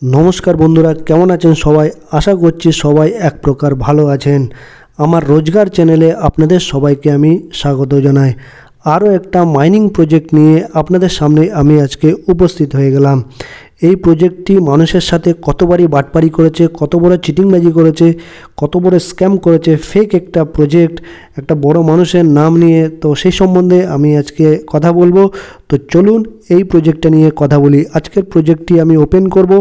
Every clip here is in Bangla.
নমস্কার বন্ধুরা, কেমন আছেন সবাই? আশা করছি সবাই এক প্রকার ভালো আছেন। আমার রোজগার চ্যানেলে আপনাদের সবাইকে আমি স্বাগত জানাই। আরও একটা মাইনিং প্রজেক্ট নিয়ে আপনাদের সামনে আমি আজকে উপস্থিত হয়ে গেলাম। এই প্রজেক্টটি মানুষের সাথে কতবারই বাটপারি করেছে, কত বড় চিটিংবাজি করেছে, কত বড় স্ক্যাম করেছে, ফেক একটা প্রজেক্ট, একটা বড় মানুষের নাম নিয়ে, তো সেই সম্বন্ধে আমি আজকে কথা বলবো। তো চলুন এই প্রজেক্টটা নিয়ে কথা বলি। আজকের প্রজেক্টটি আমি ওপেন করব।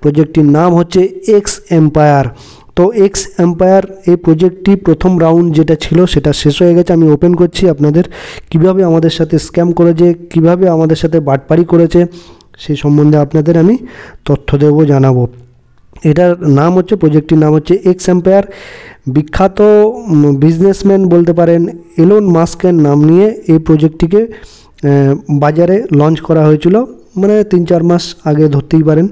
প্রজেক্টটির নাম হচ্ছে এক্স এম্পায়ার। তো এক্স এম্পায়ার এই প্রজেক্টটি প্রথম রাউন্ড যেটা ছিল সেটা শেষ হয়ে গেছে। আমি ওপেন করছি, আপনাদের কিভাবে আমাদের সাথে স্ক্যাম করেছে, কিভাবে আমাদের সাথে বাটপারি করেছে সেই সম্বন্ধে আপনাদের আমি তথ্য দেবো, জানাবো। এটার নাম হচ্ছে, প্রজেক্টটির নাম হচ্ছে এক্স এম্পায়ার। বিখ্যাত বিজনেসম্যান বলতে পারেন এলন মাস্কের নাম নিয়ে এই প্রজেক্টটিকে বাজারে লঞ্চ করা হয়েছিল, মানে 3-4 মাস আগে ধরতেই পারেন।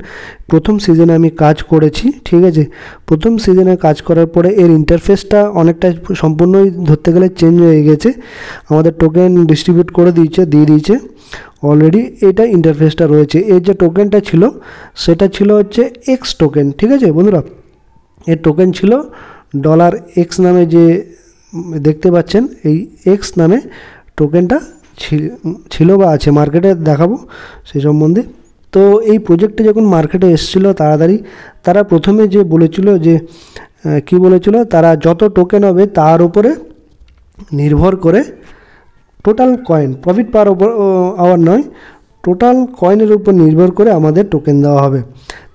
প্রথম সিজনে আমি কাজ করেছি, ঠিক আছে। প্রথম সিজনে কাজ করার পরে এর ইন্টারফেসটা অনেকটা সম্পূর্ণই ধরতে গেলে চেঞ্জ হয়ে গেছে। আমাদের টোকেন ডিস্ট্রিবিউট করে দিয়ে দিয়েছে অলরেডি। এটা ইন্টারফেসটা রয়েছে। এর যে টোকেনটা ছিল সেটা ছিল হচ্ছে এক্স টোকেন, ঠিক আছে বন্ধুরা। এর টোকেন ছিল $X নামে, যে দেখতে পাচ্ছেন এই এক্স নামে টোকেনটা ছিল বা আছে। মার্কেটে দেখাবো সেই সম্বন্ধে। তো এই প্রজেক্টে যখন মার্কেটে এসেছিলো তাড়াতাড়ি, তারা প্রথমে যে বলেছিল যে কি বলেছিল, তারা যত টোকেন হবে তার উপরে নির্ভর করে total coin, profit per hour নয়, টোটাল কয়েনের উপর নির্ভর করে আমাদের টোকেন দেওয়া হবে।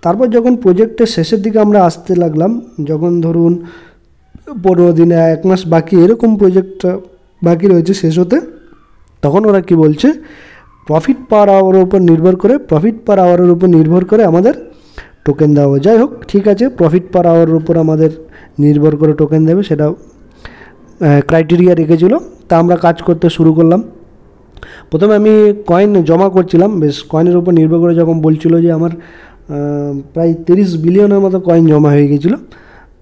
তারপর যখন প্রজেক্টের শেষের দিকে আমরা আসতে লাগলাম, যখন ধরুন 15 দিনে 1 মাস বাকি এরকম প্রজেক্টটা বাকি রয়েছে শেষ হতে, তখন ওরা কি বলছে, প্রফিট পার আওয়ারের উপর নির্ভর করে আমাদের টোকেন দেওয়া হবে। যাই হোক, ঠিক আছে, প্রফিট পার আওয়ারের উপর আমাদের নির্ভর করে টোকেন দেবে, সেটা ক্রাইটেরিয়া রেখেছিল। তা আমরা কাজ করতে শুরু করলাম। প্রথমে আমি কয়েন জমা করছিলাম, বেশ কয়েনের উপর নির্ভর করে যখন বলছিল যে আমার প্রায় 30 বিলিয়নের মতো কয়েন জমা হয়ে গেছিলো,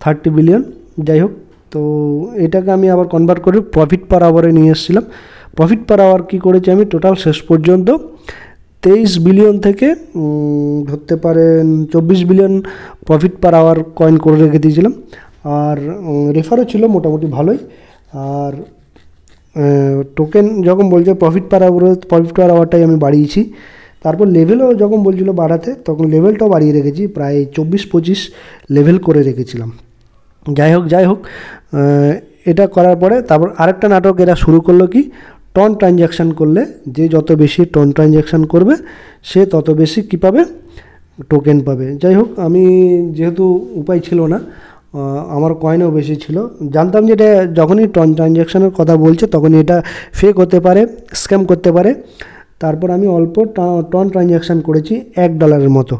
30 বিলিয়ন। যাই হোক, তো এটাকে আমি আবার কনভার্ট করে প্রফিট পার আওয়ারে নিয়ে এসেছিলাম। প্রফিট পার আওয়ার কী করেছি আমি, টোটাল শেষ পর্যন্ত 23 বিলিয়ন থেকে ধরতে পারেন 24 billion profit per hour coin করে রেখে দিয়েছিলাম। আর রেফারও ছিল মোটামুটি ভালোই। আর টোকেন যখন বলছে প্রফিট পার আওয়ারটাই আমি বাড়িয়েছি। তারপর লেভেলও যখন বলছিল বাড়াতে, তখন লেভেলটাও বাড়িয়ে রেখেছি, প্রায় 24-25 লেভেল করে রেখেছিলাম। যাই হোক, এটা করার পরে তারপর আরেকটা নাটক এরা শুরু করলো, কি টন ট্রানজ্যাকশান করলে, যে যত বেশি টন ট্রানজ্যাকশান করবে সে তত বেশি কী পাবে, টোকেন পাবে। যাই হোক, আমি যেহেতু উপায় ছিল না, আমার কয়েনও বেশি ছিল, জানতাম যে এটা যখনই টন ট্রানজ্যাকশানের কথা বলছে তখনই এটা ফেক হতে পারে, স্ক্যাম করতে পারে। তারপর আমি অল্প টন ট্রানজ্যাকশান করেছি, $1 মতো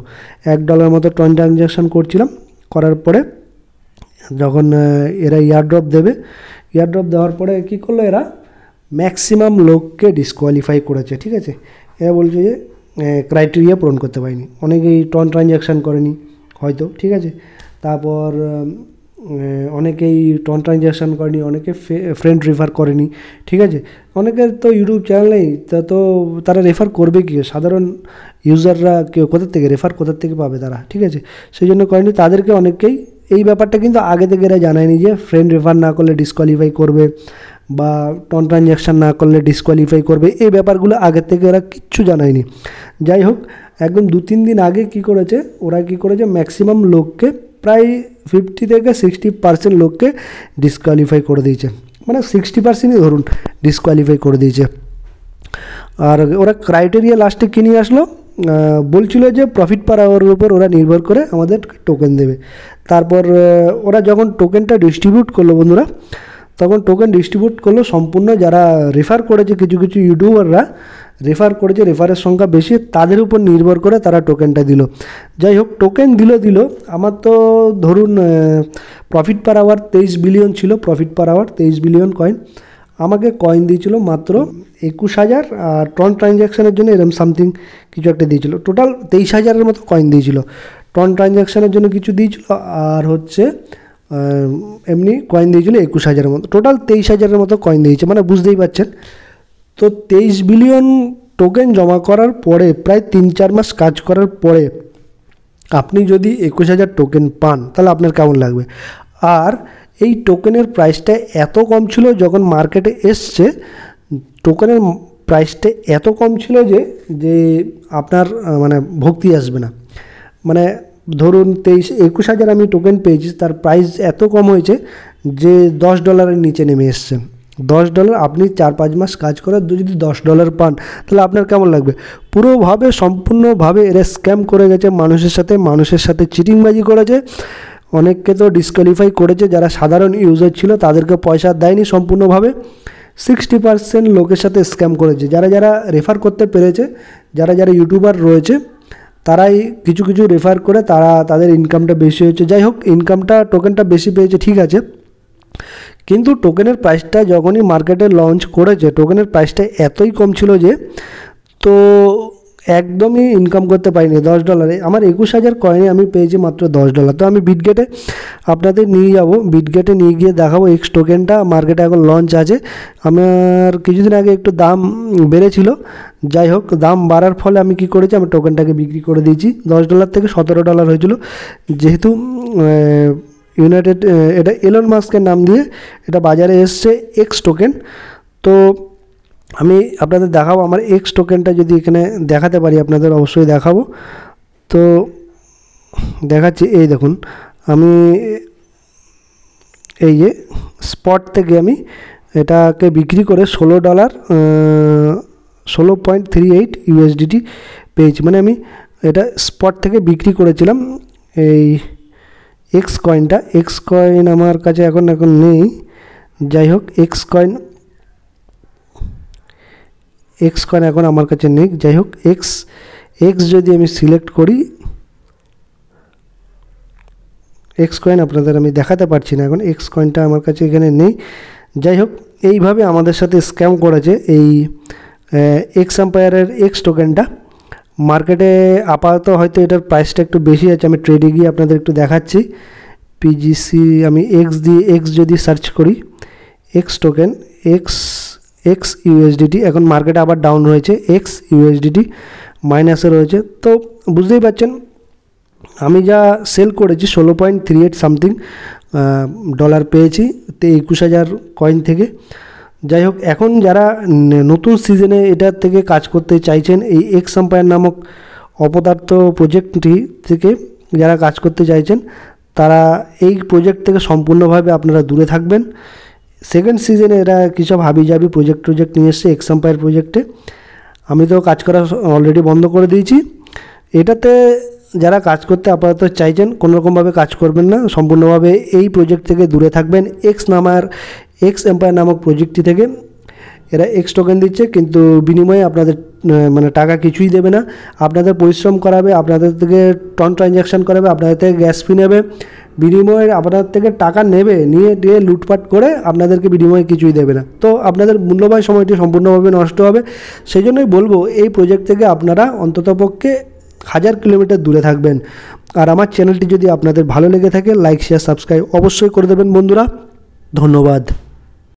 টন ট্রানজ্যাকশান করছিলাম। করার পরে যখন এরা ইয়ারড্রপ দেওয়ার পরে কী করলো, এরা ম্যাক্সিমাম লোককে ডিসকোয়ালিফাই করেছে, ঠিক আছে। এরা বলছে যে ক্রাইটেরিয়া পূরণ করতে পারেনি, অনেকেই টন ট্রানজ্যাকশান করেনি হয়তো, ঠিক আছে। তারপর অনেকেই টন ট্রানজ্যাকশান করেনি, অনেকে ফ্রেন্ড রেফার করেনি, ঠিক আছে। অনেকের তো ইউটিউব চ্যানেল নেই, তো তারা রেফার করবে কি, সাধারণ ইউজাররা কেউ কোথা থেকে পাবে তারা, ঠিক আছে। সেই জন্য করেনি। তাদেরকে অনেকেই এই ব্যাপারটা কিন্তু আগে থেকে এরা জানায়নি যে ফ্রেন্ড রেফার না করলে ডিসকোয়ালিফাই করবে বা টন ট্রানজ্যাকশান না করলে ডিসকোয়ালিফাই করবে, এই ব্যাপারগুলো আগের থেকে এরা কিচ্ছু জানায়নি। যাই হোক, একদম 2-3 দিন আগে ওরা কী করেছে, ম্যাক্সিমাম লোককে, প্রায় 50 থেকে 60% লোককে ডিসকোয়ালিফাই করে দিয়েছে, মানে 60%ই ধরুন ডিসকোয়ালিফাই করে দিয়েছে। আর ওরা ক্রাইটেরিয়া লাস্টে কী নিয়ে আসলো, বলছিল যে প্রফিট পার আওয়ারের উপর ওরা নির্ভর করে আমাদের টোকেন দেবে। তারপর ওরা যখন টোকেনটা ডিস্ট্রিবিউট করলো বন্ধুরা, তখন টোকেন ডিস্ট্রিবিউট করলো সম্পূর্ণ যারা রেফার করেছে, কিছু ইউটিউবাররা রেফার করেছে, রেফারের সংখ্যা বেশি, তাদের উপর নির্ভর করে তারা টোকেনটা দিল। যাই হোক, টোকেন দিল। আমার তো ধরুন প্রফিট পার আওয়ার 23 বিলিয়ন ছিল, profit per hour 23 billion coin. আমাকে কয়েন দিয়েছিল মাত্র 21,000, আর টন ট্রানজ্যাকশানের জন্য এরকম সামথিং কিছু একটা দিয়েছিল। টোটাল 23,000-এর মতো কয়েন দিয়েছিল। টন ট্রানজ্যাকশানের জন্য কিছু দিয়েছিল, আর হচ্ছে এমনি কয়েন দিয়েছিল 21,000-এর মতো। টোটাল 23,000-এর মতো কয়েন দিয়েছে, মানে বুঝতেই পারছেন। তো 23 বিলিয়ন টোকেন জমা করার পরে, প্রায় 3-4 মাস কাজ করার পরে আপনি যদি 21,000 টোকেন পান তাহলে আপনার কেমন লাগবে। আর এই টোকেনের প্রাইসটা এত কম ছিল, যখন মার্কেটে এসছে টোকেনের প্রাইসটা এত কম ছিল যে আপনার মানে ভক্তি আসবে না। মানে ধরুন 21,000 আমি টোকেন পেয়েছি, তার প্রাইস এত কম হয়েছে যে $10 নিচে নেমে এসছে। $10 আপনি 4-5 মাস কাজ করে যদি $10 পান তাহলে আপনার কেমন লাগবে। পুরোভাবে সম্পূর্ণভাবে এরা স্ক্যাম করে গেছে মানুষের সাথে চিটিংবাজি করেছে। অনেককে তো ডিসকোয়ালিফাই করেছে, যারা সাধারণ ইউজার ছিল তাদেরকে পয়সা দেয়নি সম্পূর্ণভাবে। 60% লোকের সাথে স্ক্যাম করেছে। যারা রেফার করতে পেরেছে, যারা ইউটিউবার রয়েছে তারাই কিছু রেফার করে তাদের ইনকামটা বেশি হয়েছে। যাই হোক, টোকেনটা বেশি পেয়েছে ঠিক আছে, কিন্তু টোকেনের প্রাইসটা যখনই মার্কেটে লঞ্চ করেছে টোকেনের প্রাইসটা এতই কম ছিল যে তো একদমই ইনকাম করতে পারিনি। $10 আমার 21,000 কয়েনে আমি পেয়েছি মাত্র $10। তো আমি বিটগেটে আপনাদের নিয়ে যাব, বিটগেটে নিয়ে গিয়ে দেখাবো এক্স টোকেনটা মার্কেটে এখন লঞ্চ আছে। আমার কিছুদিন আগে একটু দাম বেড়েছিল, যাই হোক দাম বাড়ার ফলে আমি কি করেছি, আমি টোকেনটাকে বিক্রি করে দিয়েছি। $10 থেকে $17 হয়েছিল, যেহেতু এটা এলন মাস্কের নাম দিয়ে এটা বাজারে এসছে এক্স টোকেন। তো আমি আপনাদের দেখাবো আমার এক্স টোকেনটা, যদি এখানে দেখাতে পারি আপনাদের অবশ্যই দেখাবো। তো দেখাচ্ছি, এই দেখুন আমি এই যে স্পট থেকে আমি এটাকে বিক্রি করে $16.38 USDT পেয়েছি। মানে আমি এটা স্পট থেকে বিক্রি করেছিলাম এই এক্স কয়েন আমার কাছে এখন নেই। যাই হোক এক্স কয়েন এখন আমার কাছে নেই। যাই হোক এক্স যদি আমি সিলেক্ট করি, এক্স কয়েন আপনাদের আমি দেখাতে পারছি না এখন, এক্স কয়েনটা আমার কাছে এখানে নেই। যাই হোক এইভাবে আমাদের সাথে স্ক্যাম করেছে এই এক্স এম্পায়ারের এক্স টোকেনটা। মার্কেটে আপাতত হয়তো এটার প্রাইসটা একটু বেশি আছে, আমি ট্রেডে গিয়ে আপনাদের একটু দেখাচ্ছি। পিজিসি আমি এক্স যদি সার্চ করি, এক্স টোকেন এক্স ইউএসডিটি এখন মার্কেটে আবার ডাউন রয়েছে, এক্স ইউএসডিটি মাইনাসে রয়েছে। তো বুঝতেই পারছেন আমি যা সেল করেছি $16.38 সামথিং ডলার পেয়েছি 21,000 কয়েন থেকে। যাই হোক এখন যারা নতুন সিজনে এটার থেকে কাজ করতে চাইছেন, এই এক্স এম্পায়ার নামক অপদার্থ প্রজেক্টটি থেকে যারা কাজ করতে চাইছেন তারা এই প্রজেক্ট থেকে সম্পূর্ণভাবে আপনারা দূরে থাকবেন। সেকেন্ড সিজনে এরা কিছু হাবিজাবি প্রজেক্ট নিয়ে এসছে এক্স এম্পায়ার প্রজেক্টে। আমি তো কাজ করা অলরেডি বন্ধ করে দিয়েছি। এটাতে যারা কাজ করতে আপাতত চাইছেন কোনোরকমভাবে কাজ করবেন না, সম্পূর্ণভাবে এই প্রজেক্ট থেকে দূরে থাকবেন। এক্স এম্পায়ার নামক প্রজেক্টটি থেকে এরা এক্স টোকেন দিচ্ছে, কিন্তু বিনিময়ে আপনাদের মানে টাকা কিছুই দেবে না। আপনাদের পরিশ্রম করাবে, আপনাদের থেকে ট্রানজ্যাকশান করাবে, আপনাদের থেকে গ্যাস ফি নেবে, বিনিময়ে আপনাদের থেকে টাকা নেবে, নিয়ে লুটপাট করে আপনাদেরকে বিনিময়ে কিছুই দেবে না। তো আপনাদের মূল্যবান সময়টি সম্পূর্ণভাবে নষ্ট হবে। সেই জন্যই বলবো এই প্রজেক্ট থেকে আপনারা অন্ততপক্ষে 1000 কিলোমিটার দূরে থাকবেন। আর আমার চ্যানেলটি যদি আপনাদের ভালো লেগে থাকে লাইক শেয়ার সাবস্ক্রাইব অবশ্যই করে দেবেন বন্ধুরা। ধন্যবাদ।